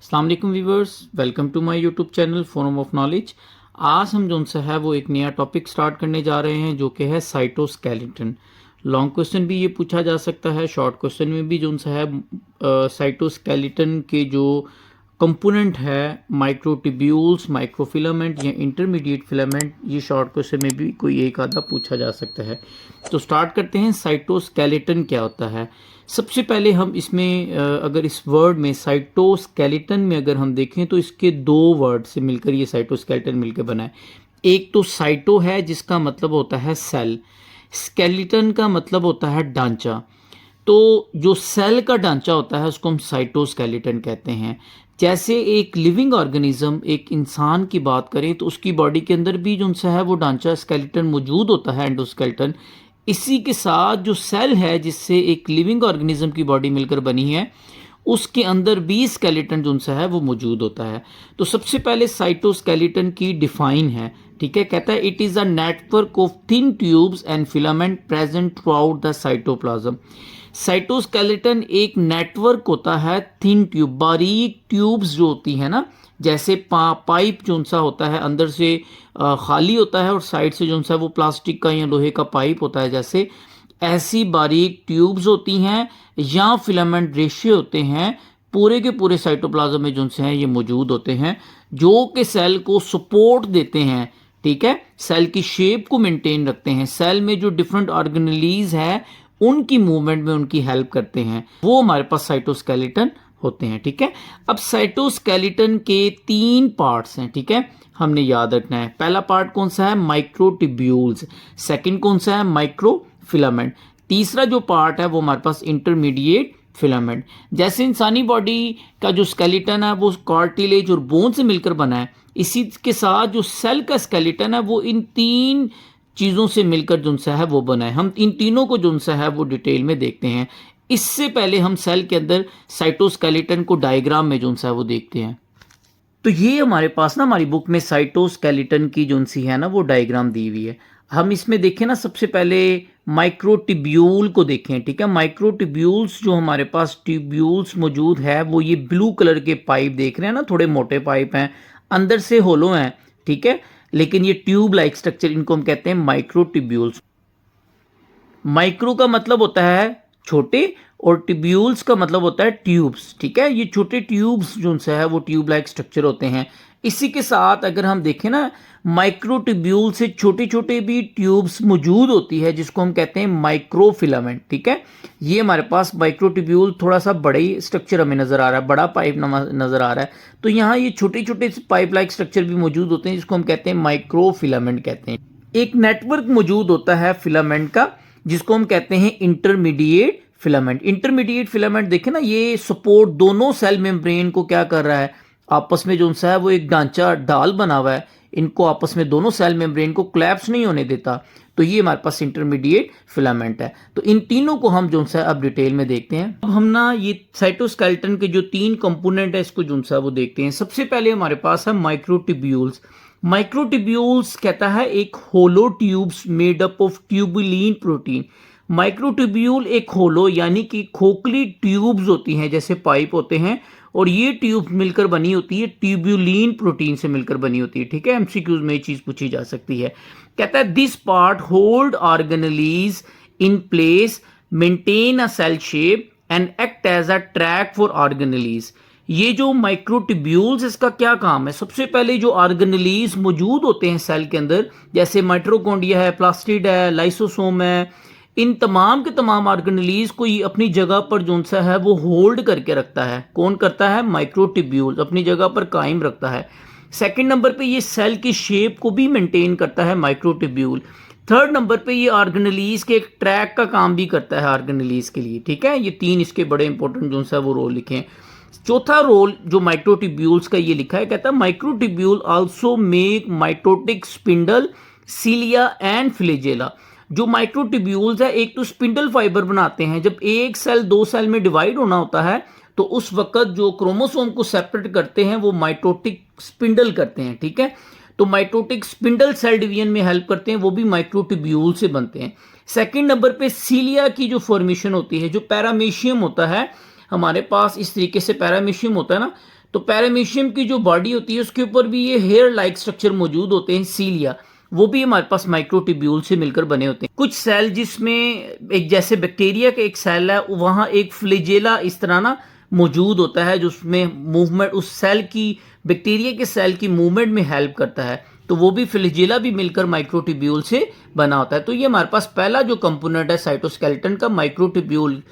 अस्सलाम वालेकुम viewers, welcome to my YouTube channel forum of knowledge. आज हम जो सा है वो एक नया टॉपिक स्टार्ट करने जा रहे हैं जो कि है साइटोस्केलेटन। लॉन्ग क्वेश्चन भी ये पूछा जा सकता है, शॉर्ट क्वेश्चन में भी जो सा है साइटोस्केलेटन के जो कंपोनेंट है माइक्रोट्यूब्यूल्स, माइक्रोफिलामेंट या इंटरमीडिएट फिलामेंट, ये शॉर्ट क्वेश्चन में भी कोई एक आधा पूछा जा सकता है। तो स्टार्ट करते हैं, साइटोस्केलेटन क्या होता है। सबसे पहले हम इसमें अगर इस वर्ड में साइटोस्केलेटन में अगर हम देखें तो इसके दो वर्ड से मिलकर ये साइटोस्केलेटन मिलकर बना है। एक तो साइटो है जिसका मतलब होता है सेल, स्केलेटन का मतलब होता है ढांचा। तो जो सेल का ढांचा होता है उसको हम साइटोस्केलेटन कहते हैं। जैसे एक लिविंग ऑर्गेनिज्म, एक इंसान की बात करें तो उसकी बॉडी के अंदर भी जो सा है वो ढांचा स्केलेटन मौजूद होता है, एंडोस्केलेटन। इसी के साथ जो सेल है जिससे एक लिविंग ऑर्गेनिज्म की बॉडी मिलकर बनी है, उसके अंदर भी स्केलेटन जो सा है वो मौजूद होता है। तो सबसे पहले साइटोस्केलेटन की डिफाइन है, ठीक है। कहता है it is a network of thin tubes and filament present through out the cytoplasm. Cytoskeleton एक नेटवर्क होता है, थिन ट्यूब, बारीक ट्यूब्स जो होती है ना, जैसे पाइप जो सा होता है अंदर से खाली होता है और साइड से जो सा वो प्लास्टिक का या लोहे का पाइप होता है, जैसे ऐसी बारीक ट्यूब्स होती हैं या फिलामेंट रेशे होते हैं, पूरे के पूरे साइटोप्लाज्म में जो से हैं ये मौजूद होते हैं, जो कि सेल को सपोर्ट देते हैं, ठीक है। सेल की शेप को मेंटेन रखते हैं, सेल में जो डिफरेंट ऑर्गेनेलीज है उनकी मूवमेंट में उनकी हेल्प करते हैं, वो हमारे पास साइटोस्केलेटन होते हैं, ठीक है। अब साइटोस्केलेटन के तीन पार्ट्स हैं, ठीक है, हमने याद रखना है। पहला पार्ट कौन सा है, माइक्रोट्यूब्यूल्स। सेकंड कौन सा है, माइक्रोफिलामेंट। तीसरा जो पार्ट है वो हमारे पास इंटरमीडिएट फिलामेंट। जैसे इंसानी बॉडी का जो स्केलेटन है वो कार्टिलेज और बोन से मिलकर बना है, इसी के साथ जो सेल का स्केलेटन है वो इन तीन चीज़ों से मिलकर जो सा है वो बना है। हम इन तीनों को जो सा है वो डिटेल में देखते हैं। इससे पहले हम सेल के अंदर साइटोस्केलेटन को डायग्राम में जो सा है वो देखते हैं। तो ये हमारे पास ना हमारी बुक में साइटोस्केलेटन की जो सी है ना वो डायग्राम दी हुई है। हम इसमें देखें ना, सबसे पहले माइक्रोट्यूब्यूल को देखें, ठीक है। माइक्रोट्यूब्यूल्स जो हमारे पास ट्यूब्यूल्स मौजूद है वो ये ब्लू कलर के पाइप देख रहे हैं ना, थोड़े मोटे पाइप हैं, अंदर से होलो हैं, ठीक है, लेकिन ये ट्यूब लाइक स्ट्रक्चर, इनको हम कहते हैं माइक्रोट्यूब्यूल्स। माइक्रो का मतलब होता है छोटे और ट्यूब्यूल्स का मतलब होता है ट्यूब्स, ठीक है। ये छोटे ट्यूब्स जो सा है वो ट्यूब लाइक स्ट्रक्चर होते हैं। इसी के साथ अगर हम देखें ना, माइक्रोट्यूब्यूल से छोटे छोटे भी ट्यूब्स मौजूद होती है जिसको हम कहते हैं माइक्रोफिलामेंट, ठीक है। ये हमारे पास माइक्रोट्यूब्यूल थोड़ा सा बड़ा ही स्ट्रक्चर हमें नजर आ रहा है, बड़ा पाइप नजर आ रहा है, तो यहाँ ये छोटे छोटे पाइप लाइक स्ट्रक्चर भी मौजूद होते हैं जिसको हम कहते हैं माइक्रोफिलामेंट कहते हैं। एक नेटवर्क मौजूद होता है फिलामेंट का जिसको हम कहते हैं इंटरमीडिएट फिलामेंट। इंटरमीडिएट फिलामेंट देखें ना, ये सपोर्ट दोनों सेल मेम्ब्रेन को क्या कर रहा है, आपस में जो सा है वो एक ढांचा ढाल बना हुआ है, इनको आपस में दोनों सेल मेम्ब्रेन को क्लैप्स नहीं होने देता। तो ये हमारे पास इंटरमीडिएट फिलामेंट है। तो इन तीनों को हम जो सा अब डिटेल में देखते हैं। अब हम ना ये साइटोस्केलेटन के जो तीन कंपोनेंट है इसको जो सा वो देखते हैं। सबसे पहले हमारे पास है माइक्रोट्यूब्यूल्स। माइक्रोट्यूब्यूल्स कहता है एक hollow tubes made up of tubulin protein. Microtubule एक होलो यानी कि खोखली ट्यूब्स होती हैं, जैसे पाइप होते हैं, और ये ट्यूब मिलकर बनी होती है, ट्यूबुलिन प्रोटीन से मिलकर बनी होती है, ठीक है। एमसीक्यूज में ये चीज पूछी जा सकती है। कहता है this part hold organelles in place, maintain a cell shape and act as a track for organelles. ये जो माइक्रोट्यूब्यूल्स, इसका क्या काम है, सबसे पहले जो ऑर्गेनेलीज मौजूद होते हैं सेल के अंदर, जैसे माइटोकॉन्ड्रिया है, प्लास्टिड है, लाइसोसोम है, इन तमाम के तमाम ऑर्गेनेलीज को ये अपनी जगह पर जो सा है वो होल्ड करके रखता है। कौन करता है, माइक्रोट्यूब्यूल्स अपनी जगह पर कायम रखता है। सेकंड नंबर पे ये सेल की शेप को भी मेंटेन करता है माइक्रोट्यूब्यूल। थर्ड नंबर पे ये ऑर्गेनेलीज के एक ट्रैक का काम भी करता है ऑर्गेनेलीज के लिए, ठीक है। ये तीन इसके बड़े इंपॉर्टेंट जो सा वो रोल लिखे हैं। चौथा रोल जो माइक्रोट्यूब्यूल्स का ये लिखा है, कहता है microtubule also make mitotic spindle, cilia and flagella. जो माइक्रोट्यूब्यूल्स है एक तो स्पिंडल फाइबर बनाते हैं, जब एक सेल दो सेल में डिवाइड होना होता है तो उस वक्त जो क्रोमोसोम को सेपरेट करते हैं वो माइटोटिक स्पिंडल करते हैं, ठीक है। तो माइटोटिक स्पिंडल सेल डिवीजन में हेल्प करते हैं, वो भी माइक्रोट्यूब्यूल से बनते हैं। सेकंड नंबर पे सीलिया की जो फॉर्मेशन होती है, जो पैरामीशियम होता है हमारे पास, इस तरीके से पैरामीशियम होता है ना, तो पैरामीशियम की जो बॉडी होती है उसके ऊपर भी ये हेयर लाइक स्ट्रक्चर मौजूद होते हैं, सीलिया, वो भी हमारे पास माइक्रोट्यूब्यूल से मिलकर बने होते हैं। कुछ सेल जिसमें एक जैसे बैक्टीरिया का एक सेल है, वहाँ एक फ्लैजेला इस तरह ना मौजूद होता है जो उसमें मूवमेंट, उस सेल की, बैक्टीरिया के सेल की मूवमेंट में हेल्प करता है, तो वो भी फ्लैजेला भी मिलकर माइक्रोट्यूब्यूल से बना होता है। तो ये हमारे पास पहला जो कंपोनेंट है साइटोस्केलेटन का, माइक्रोट्यूब्यूल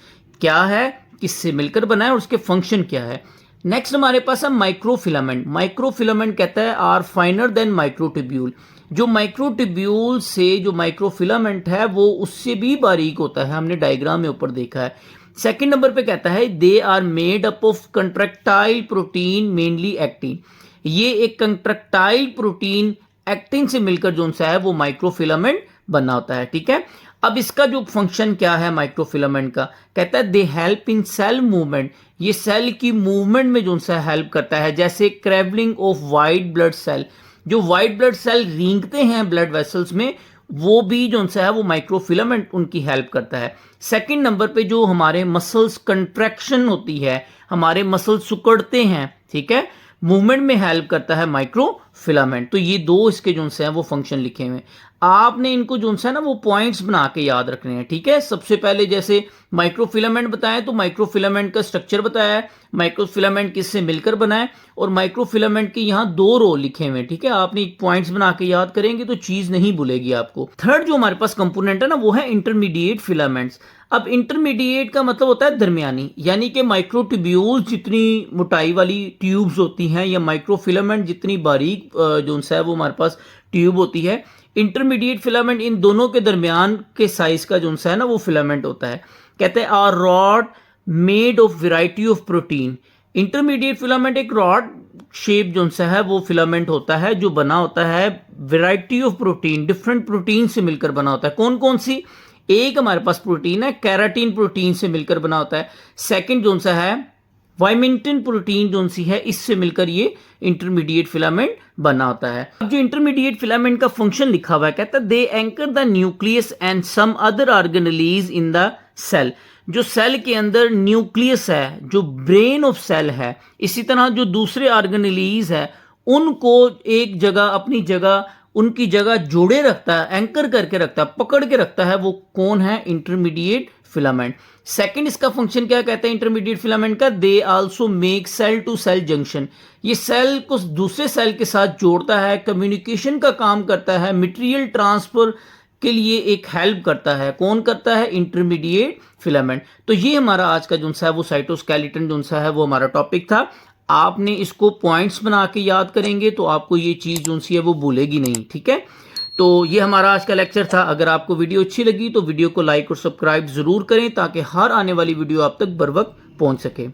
क्या है, किससे मिलकर बना है और उसके फंक्शन क्या है। नेक्स्ट हमारे पास है माइक्रोफिलामेंट। माइक्रोफिलामेंट कहता है आर फाइनर देन माइक्रोट्यूब्यूल। जो माइक्रोट्यूब्यूल से जो माइक्रोफिलामेंट है वो उससे भी बारीक होता है, हमने डायग्राम में ऊपर देखा है। सेकंड नंबर पे कहता है they are made up of contractile protein mainly actin. ये एक कंट्रैक्टाइल प्रोटीन एक्टिन से मिलकर जो सा है वो माइक्रोफिलामेंट बना होता है। ठीक है, अब इसका जो फंक्शन क्या है माइक्रोफिलामेंट का, कहता है they help in cell movement. ये सेल की मूवमेंट में जो सा हेल्प करता है, जैसे crawling of white blood cell, जो वाइट ब्लड सेल रेंगते हैं ब्लड वेसल्स में, वो भी जो सा है वो माइक्रोफिलामेंट उनकी हेल्प करता है। सेकंड नंबर पे जो हमारे मसल्स कंट्रैक्शन होती है, हमारे मसल्स सिकुड़ते हैं, ठीक है, मूवमेंट में हेल्प करता है माइक्रोफिलामेंट। तो ये दो इसके जो है वो फंक्शन लिखे हुए हैं। आपने इनको जो है ना वो पॉइंट्स बना के याद रखने हैं। ठीक है, सबसे पहले जैसे माइक्रोफिलामेंट बताया तो माइक्रोफिलामेंट का स्ट्रक्चर बताया है, माइक्रोफिलामेंट किससे मिलकर बना है, और माइक्रोफिलामेंट के यहाँ दो रोल लिखे हुए हैं। ठीक है, आपने पॉइंट्स बना के याद करेंगे तो चीज नहीं भूलेगी आपको। थर्ड जो हमारे पास कंपोनेंट है ना वो है इंटरमीडिएट फिलामेंट्स। अब इंटरमीडिएट का मतलब होता है दरमियानी, यानी कि माइक्रोट्यूब्यूल्स जितनी मोटाई वाली ट्यूब्स होती हैं या माइक्रोफिलामेंट जितनी बारीक जो है वो हमारे पास ट्यूब होती है, इंटरमीडिएट फिलामेंट इन दोनों के दरमियान के साइज का जो है ना वो फिलामेंट होता है। कहते हैं are rod made of variety of protein. Intermediate filament एक रॉड शेप जो है वो फिलामेंट होता है जो बना होता है variety of protein, different protein से मिलकर बना होता है। कौन कौन सी? एक हमारे पास प्रोटीन है कैराटीन प्रोटीन से मिलकर बना होता है। सेकंड जो सा है वाइमिंटन प्रोटीन जो सी है, इससे मिलकर ये इंटरमीडिएट फिलामेंट बना होता है। अब जो इंटरमीडिएट फिलामेंट का फंक्शन लिखा हुआ है, कहता है they anchor the nucleus and some other organelles in the cell. जो सेल के अंदर न्यूक्लियस है, जो ब्रेन ऑफ सेल है, इसी तरह जो दूसरे ऑर्गेनेलीज है उनको एक जगह, अपनी जगह, उनकी जगह जोड़े रखता है, एंकर करके रखता है, पकड़ के रखता है। वो कौन है? Intermediate filament. सेकंड इसका फंक्शन क्या कहते हैं इंटरमीडिएट फिलामेंट का? They also make cell to cell junction. ये सेल को दूसरे सेल के साथ जोड़ता है, कम्युनिकेशन का काम करता है, मटेरियल ट्रांसफर के लिए एक हेल्प करता है। कौन करता है? Intermediate filament. तो ये हमारा आज का जो सा है वो साइटोस्केलेटन जो सा है वो हमारा टॉपिक था। आपने इसको पॉइंट्स बना के याद करेंगे तो आपको ये चीज़ जो सी है वो भूलेगी नहीं। ठीक है, तो ये हमारा आज का लेक्चर था। अगर आपको वीडियो अच्छी लगी तो वीडियो को लाइक और सब्सक्राइब जरूर करें ताकि हर आने वाली वीडियो आप तक बर वक्त पहुंच सके।